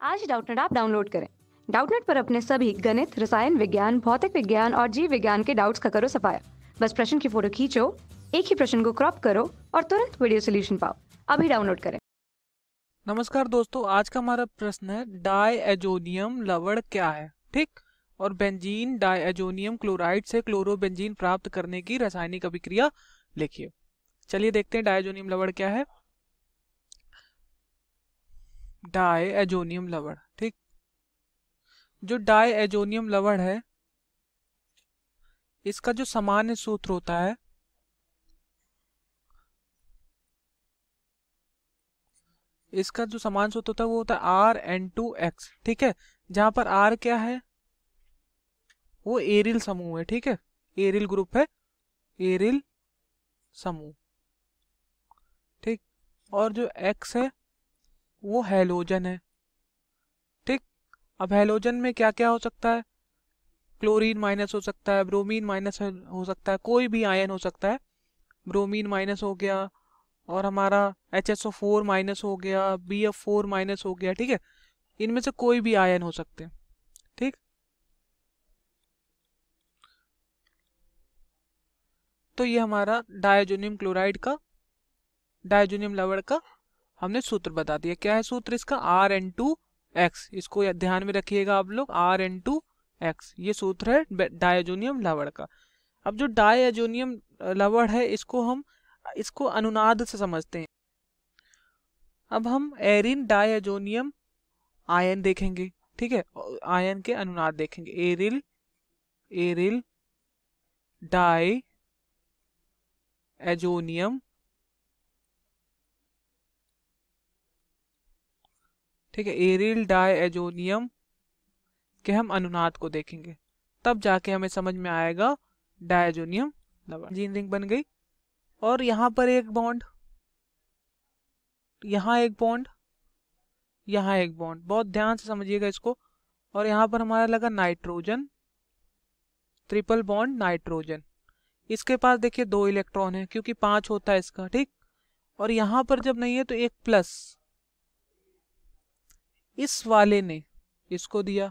आज Doubtnut app download करें। Doubtnut पर अपने सभी गणित, रसायन विज्ञान, भौतिक विज्ञान और जीव विज्ञान के डाउट्स का करो सफाया। बस प्रश्न की फोटो खींचो, एक ही प्रश्न को क्रॉप करो और तुरंत वीडियो सोल्यूशन पाओ। अभी डाउनलोड करें। नमस्कार दोस्तों, आज का हमारा प्रश्न है डायएजोनियम लवण क्या है। ठीक, और बेंजीन डायएजोनियम क्लोराइड से क्लोरोबेंजीन प्राप्त करने की रासायनिक अभिक्रिया लिखिए। चलिए देखते हैं डायएजोनियम लवण क्या है। डायएजोनियम लवण, ठीक, जो डायएजोनियम लवण है इसका जो सामान्य सूत्र होता है वो होता है RN2X। ठीक है, जहां पर R क्या है, वो एरिल समूह है। ठीक है, एरिल ग्रुप है, एरिल समूह। ठीक, और जो X है वो हैलोजन है। ठीक, अब हैलोजन में क्या क्या हो सकता है, क्लोरीन माइनस हो सकता है, ब्रोमीन माइनस हो सकता है, कोई भी आयन हो सकता है। ब्रोमीन माइनस हो गया और हमारा HSO4 माइनस हो गया, BF4 माइनस हो गया। ठीक है, इनमें से कोई भी आयन हो सकते हैं। ठीक, तो ये हमारा डायजोनियम क्लोराइड का, डायजोनियम लवण का हमने सूत्र बता दिया। क्या है सूत्र इसका, RN2X। इसको ध्यान में रखिएगा आप लोग, RN2X ये सूत्र है डायजोनियम लवण का। अब जो डायजोनियम लवण है इसको अनुनाद से समझते हैं। अब हम एरिन डायजोनियम आयन देखेंगे। ठीक है, आयन के अनुनाद देखेंगे। एरिल डायजोनियम, ठीक है, एरिल डायजोनियम के हम अनुनाद को देखेंगे, तब जाके हमें समझ में आएगा डायजोनियम लवण। जीन रिंग बन गई और यहाँ पर एक बॉन्ड, यहाँ एक बॉन्ड, यहाँ एक बॉन्ड, बहुत ध्यान से समझिएगा इसको। और यहाँ पर हमारा लगा नाइट्रोजन, ट्रिपल बॉन्ड नाइट्रोजन। इसके पास देखिए 2 इलेक्ट्रॉन है क्योंकि 5 होता है इसका। ठीक, और यहाँ पर जब नहीं है तो एक प्लस इस वाले ने इसको दिया,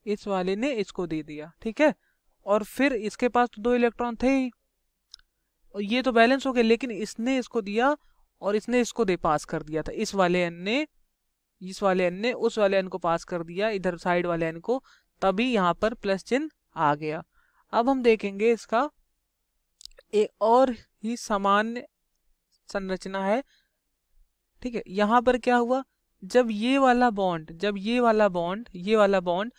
इस वाले ने इसको दे दिया। ठीक है, और फिर इसके पास तो 2 इलेक्ट्रॉन थे ही, और ये तो बैलेंस हो गया, लेकिन इसने इसको दिया और इसने इसको दे पास कर दिया था। इस वाले एन ने उस वाले एन को पास कर दिया, इधर साइड वाले एन को, तभी यहाँ पर प्लस चिन्ह आ गया। अब हम देखेंगे इसका एक और ही सामान्य संरचना है। ठीक है, यहाँ पर क्या हुआ, जब ये वाला बॉन्ड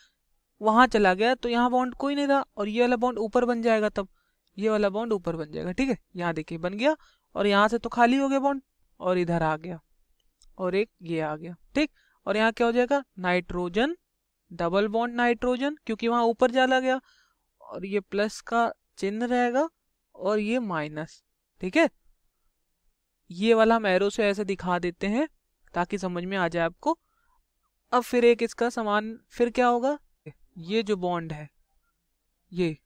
वहां चला गया तो यहाँ बॉन्ड कोई नहीं रहा और ये वाला बॉन्ड ऊपर बन जाएगा, तब ये वाला बॉन्ड ऊपर बन जाएगा। ठीक है, यहाँ देखिए बन गया, और यहाँ से तो खाली हो गया बॉन्ड, और इधर आ गया और एक ये आ गया। ठीक, और यहाँ क्या हो जाएगा, नाइट्रोजन, डबल बॉन्ड नाइट्रोजन, क्योंकि वहां ऊपर चला गया, और ये प्लस का चिन्ह रहेगा और ये माइनस। ठीक है, ये वाला हम एरो से ऐसे दिखा देते हैं ताकि समझ में आ जाए आपको। अब फिर एक इसका समान, फिर क्या होगा, ये जो बॉन्ड है, ये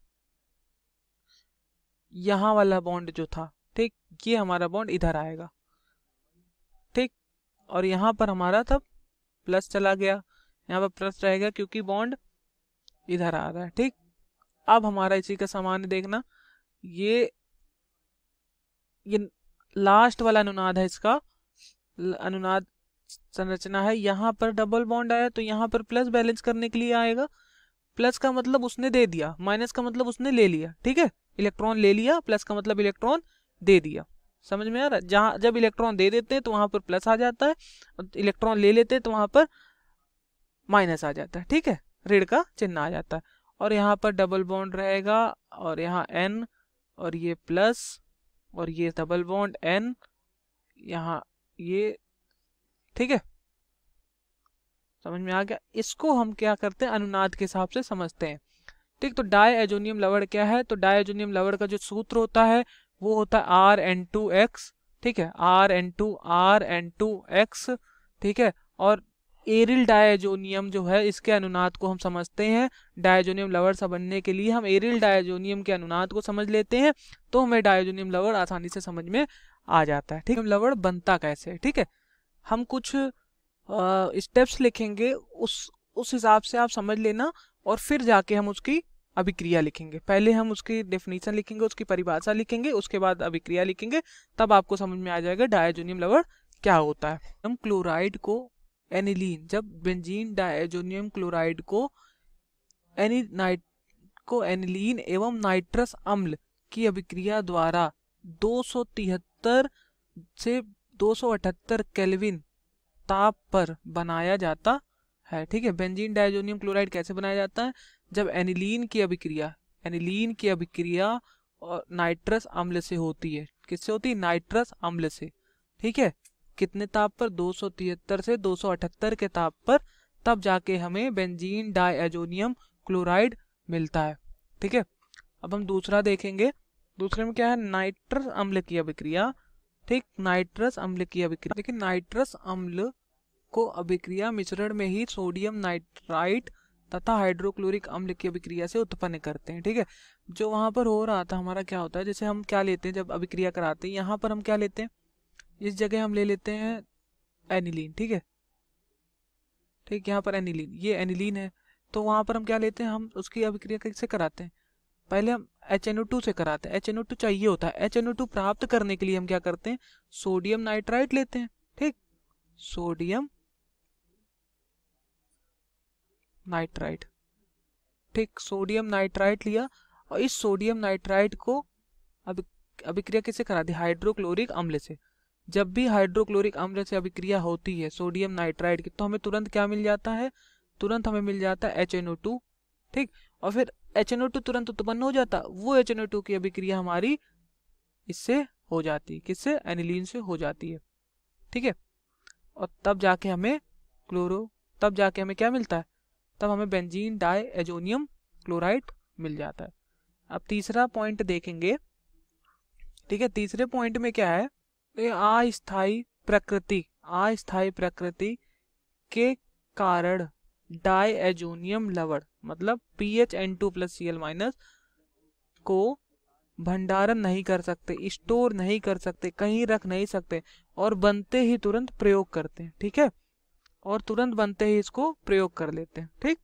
यहाँ वाला बॉन्ड जो था, ठीक, ये हमारा बॉन्ड इधर आएगा। ठीक, और यहाँ पर हमारा तब प्लस चला गया, यहाँ पर प्लस रहेगा क्योंकि बॉन्ड इधर आ रहा है। ठीक, अब हमारा इसी का सामान्य देखना, ये लास्ट वाला अनुनाद है, इसका अनुनाद संरचना है। यहाँ पर डबल बॉन्ड आया तो यहाँ पर प्लस बैलेंस करने के लिए आएगा। प्लस का मतलब उसने दे दिया, माइनस का मतलब उसने ले लिया। ठीक है, इलेक्ट्रॉन ले लिया, प्लस का मतलब इलेक्ट्रॉन दे दिया। समझ में आ रहा है, जहां जब इलेक्ट्रॉन दे देते हैं तो वहां पर प्लस आ जाता है, और इलेक्ट्रॉन ले लेते हैं तो वहां पर माइनस आ जाता है। ठीक है, ऋण का चिन्ह आ जाता है, और यहाँ पर डबल बॉन्ड रहेगा, और यहाँ N, और ये प्लस, और ये डबल बॉन्ड N, यहाँ ये। ठीक है, समझ में आ गया। इसको हम क्या करते हैं, अनुनाद के हिसाब से समझते हैं। ठीक, तो डायएजोनियम लवण क्या है, तो डायएजोनियम लवण का जो सूत्र होता है वो होता है RN2X। ठीक है, RN2X। ठीक है, और एरिल डायजोनियम जो है इसके अनुनाद को हम समझते हैं। डायजोनियम लवण समझने के लिए हम एरिल डायजोनियम के अनुनाद को समझ लेते हैं, तो हमें डायजोनियम लवण आसानी से समझ में आ जाता है। ठीक है, लवण बनता कैसे है। ठीक है, हम कुछ स्टेप्स लिखेंगे उस हिसाब से आप समझ लेना, और फिर जाके हम उसकी अभिक्रिया लिखेंगे। पहले हम उसकी डेफिनेशन लिखेंगे, उसकी परिभाषा लिखेंगे, उसके बाद अभिक्रिया लिखेंगे, तब आपको समझ में आ जाएगा डायजोनियम लवण क्या होता है। हम क्लोराइड को एनिलीन, जब बेंजीन डायजोनियम क्लोराइड को एनिलीन एवं नाइट्रस अम्ल की अभिक्रिया द्वारा 273 से 278 केल्विन ताप पर बनाया जाता है। ठीक है, बेंजीन डायजोनियम क्लोराइड कैसे बनाया जाता है? जब एनिलीन की अभिक्रिया और नाइट्रस अम्ल से होती है। किससे होती है? नाइट्रस अम्ल से। ठीक है, कितने ताप पर? 273 से 278 के ताप पर, तब जाके हमें बेंजीन डायजोनियम क्लोराइड मिलता है। ठीक है, अब हम दूसरा देखेंगे। दूसरे में क्या है? नाइट्रस अम्ल की अभिक्रिया। ठीक, नाइट्रस अम्ल की अभिक्रिया। लेकिन नाइट्रस अम्ल को अभिक्रिया मिश्रण में ही सोडियम नाइट्राइट तथा हाइड्रोक्लोरिक अम्ल की अभिक्रिया से उत्पन्न करते हैं। ठीक है, जो वहां पर हो रहा था हमारा क्या होता है, जैसे हम क्या लेते हैं जब अभिक्रिया कराते हैं, यहाँ पर हम क्या लेते हैं, इस जगह हम ले लेते हैं एनिलीन। ठीक है, ठीक, यहाँ पर एनिलीन, ये एनिलीन है, तो वहां पर हम क्या लेते हैं, हम उसकी अभिक्रिया कैसे कराते हैं? पहले हम HNO2 से कराते हैं। HNO2 चाहिए होता है। HNO2 प्राप्त करने के लिए हम क्या करते हैं? सोडियम नाइट्राइट लेते हैं। ठीक, सोडियम नाइट्राइट। ठीक, सोडियम नाइट्राइट लिया, और इस सोडियम नाइट्राइट को अभिक्रिया किससे करा दी? हाइड्रोक्लोरिक अम्ल से। जब भी हाइड्रोक्लोरिक अम्ल से अभिक्रिया होती है सोडियम नाइट्राइट की, तो हमें तुरंत क्या मिल जाता है? तुरंत हमें मिल जाता है HNO2। ठीक, और फिर HNO2 तुरंत उत्पन्न हो जाता, वो HNO2 की अभिक्रिया हमारी इससे हो जाती है। किससे? एनिलीन से हो जाती है। ठीक है, और तब जाके हमें क्या मिलता है? तब हमें बेंजीन डायजोनियम क्लोराइड मिल जाता है। अब तीसरा पॉइंट देखेंगे। ठीक है, तीसरे पॉइंट में क्या है? अस्थायी प्रकृति के कारण डायजोनियम लवण मतलब PHN2+Cl- को भंडारण नहीं कर सकते, स्टोर नहीं कर सकते, कहीं रख नहीं सकते, और बनते ही तुरंत प्रयोग करते हैं। ठीक है, और तुरंत बनते ही इसको प्रयोग कर लेते हैं। ठीक,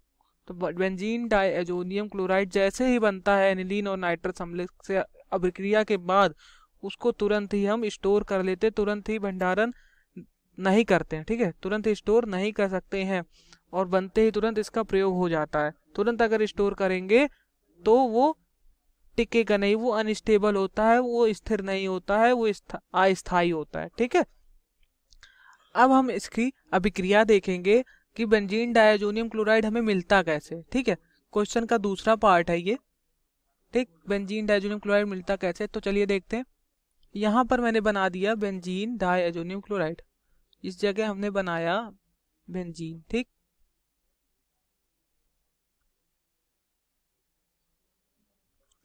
तो बेंजीन डायजोनियम क्लोराइड जैसे ही बनता है एनिलीन और नाइट्रस अम्ल से अभिक्रिया के बाद, उसको तुरंत ही हम स्टोर कर लेते, तुरंत ही भंडारण नहीं करते हैं। ठीक है, तुरंत स्टोर नहीं कर सकते हैं, और बनते ही तुरंत इसका प्रयोग हो जाता है। तुरंत अगर स्टोर करेंगे तो वो टिकेगा नहीं, वो अनस्टेबल होता है, वो स्थिर नहीं होता है, वो अस्थायी होता है। ठीक है, अब हम इसकी अभिक्रिया देखेंगे कि बेंजीन डायजोनियम क्लोराइड हमें मिलता कैसे। ठीक है, क्वेश्चन का दूसरा पार्ट है ये। ठीक, बेंजीन डायजोनियम क्लोराइड मिलता कैसे, तो चलिए देखते हैं। यहाँ पर मैंने बना दिया बेंजीन डायजोनियम क्लोराइड, इस जगह हमने बनाया बेंजीन। ठीक,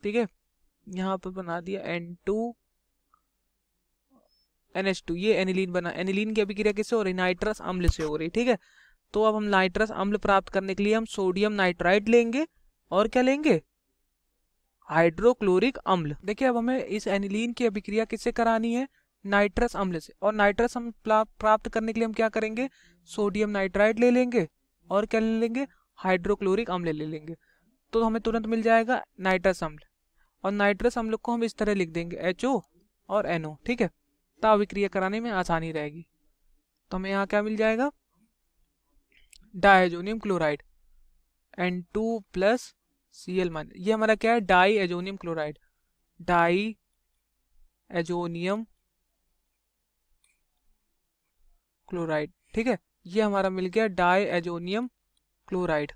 ठीक है, यहाँ पर बना दिया NH2, ये एनिलीन बना। एनिलीन की अभिक्रिया किससे हो रही? नाइट्रस अम्ल से हो रही। ठीक है, तो अब हम नाइट्रस अम्ल प्राप्त करने के लिए हम सोडियम नाइट्राइट लेंगे, और क्या लेंगे? हाइड्रोक्लोरिक अम्ल। देखिए, अब हमें इस एनिलीन की अभिक्रिया किससे करानी है? नाइट्रस अम्ल से, और नाइट्रस अम्ल प्राप्त करने के लिए हम क्या करेंगे? सोडियम नाइट्राइट ले लेंगे, और क्या ले लेंगे? हाइड्रोक्लोरिक अम्ल ले लेंगे, तो हमें तुरंत मिल जाएगा नाइट्रस अम्ल। और नाइट्रस अम्ल को हम इस तरह लिख देंगे HO और NO। ठीक है, तब अभिक्रिया कराने में आसानी रहेगी। तो हमें यहाँ क्या मिल जाएगा? डायजोनियम क्लोराइड N2+Cl-, ये हमारा क्या है? Diazonium chloride, diazonium chloride. ठीक है, ये हमारा मिल गया डाईएजोनियम क्लोराइड।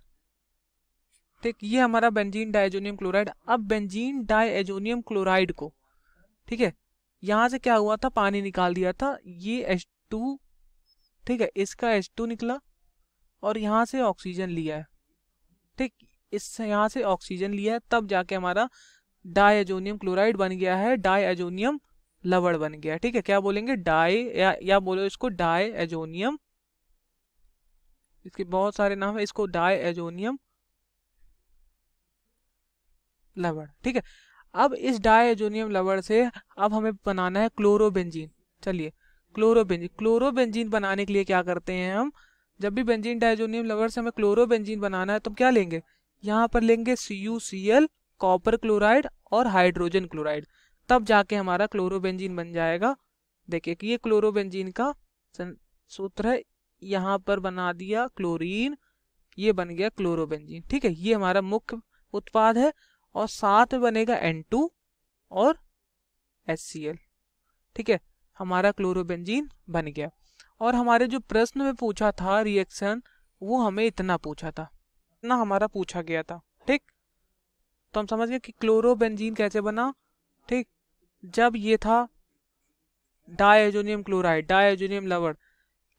ठीक, ये हमारा बेंजीन डायजोनियम क्लोराइड। अब बेंजीन डायजोनियम क्लोराइड को, ठीक है, यहाँ से क्या हुआ था? पानी निकाल दिया था, ये H2, ठीक है, इसका H2 निकला, और यहाँ से ऑक्सीजन लिया है। ठीक, इससे यहाँ से ऑक्सीजन लिया है, तब जाके हमारा डायजोनियम क्लोराइड बन गया है, डायजोनियम लवण बन गया। ठीक है, क्या बोलेंगे? या बोलो इसको डायजोनियम, इसके बहुत सारे नाम है, इसको डायजोनियम लवण। ठीक है, अब इस डायजोनियम लवण से अब हमें बनाना है क्लोरोबेंजीन। चलिए, क्लोरोबेंजीन बनाने के लिए क्या करते हैं हम? जब भी बेंजीन डायजोनियम लवर से हमें क्लोरोबेंजीन बनाना है तो क्या लेंगे, यहाँ पर लेंगे CuCl, कॉपर क्लोराइड और हाइड्रोजन क्लोराइड, तब जाके हमारा क्लोरोबेंजीन बन जाएगा। देखिए कि ये क्लोरोबेंजीन का सूत्र है, यहाँ पर बना दिया क्लोरीन, ये बन गया क्लोरोबेंजीन। ठीक है, ये हमारा मुख्य उत्पाद है और साथ में बनेगा N2 और HCl। ठीक है, हमारा क्लोरोबेंजीन बन गया। और हमारे जो प्रश्न में पूछा था रिएक्शन, वो हमें इतना पूछा था, इतना हमारा पूछा गया था। ठीक, तो हम समझ गए कि क्लोरोबेंजीन कैसे बना। ठीक, जब ये था डायजोनियम क्लोराइड, डायजोनियम लवण,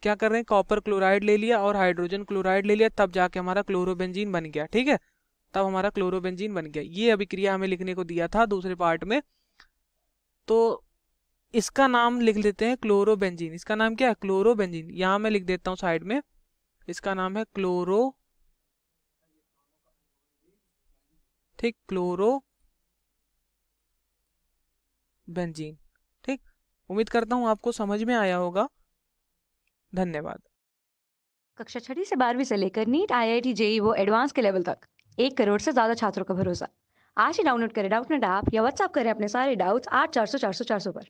क्या कर रहे हैं, कॉपर क्लोराइड ले लिया और हाइड्रोजन क्लोराइड ले लिया, तब जाके हमारा क्लोरोबेंजीन बन गया। ठीक है, तब हमारा क्लोरोबेंजीन बन गया। ये अभिक्रिया हमें लिखने को दिया था दूसरे पार्ट में, तो इसका नाम लिख लेते हैं क्लोरोबेंजीन। इसका नाम क्या है, क्लोरोबेंजीन। यहाँ मैं लिख देता हूँ साइड में, इसका नाम है क्लोरो, ठीक, क्लोरोबेंजीन। ठीक, उम्मीद करता हूँ आपको समझ में आया होगा। धन्यवाद। कक्षा 6वीं से 12वीं से लेकर नीट, IIT, JEE वो एडवांस के लेवल तक 1 करोड़ से ज्यादा छात्रों का भरोसा। आज ही डाउनलोड करें डाउटनेट ऐप या व्हाट्सएप करें अपने सारे डाउट्स 8400 400 400 पर।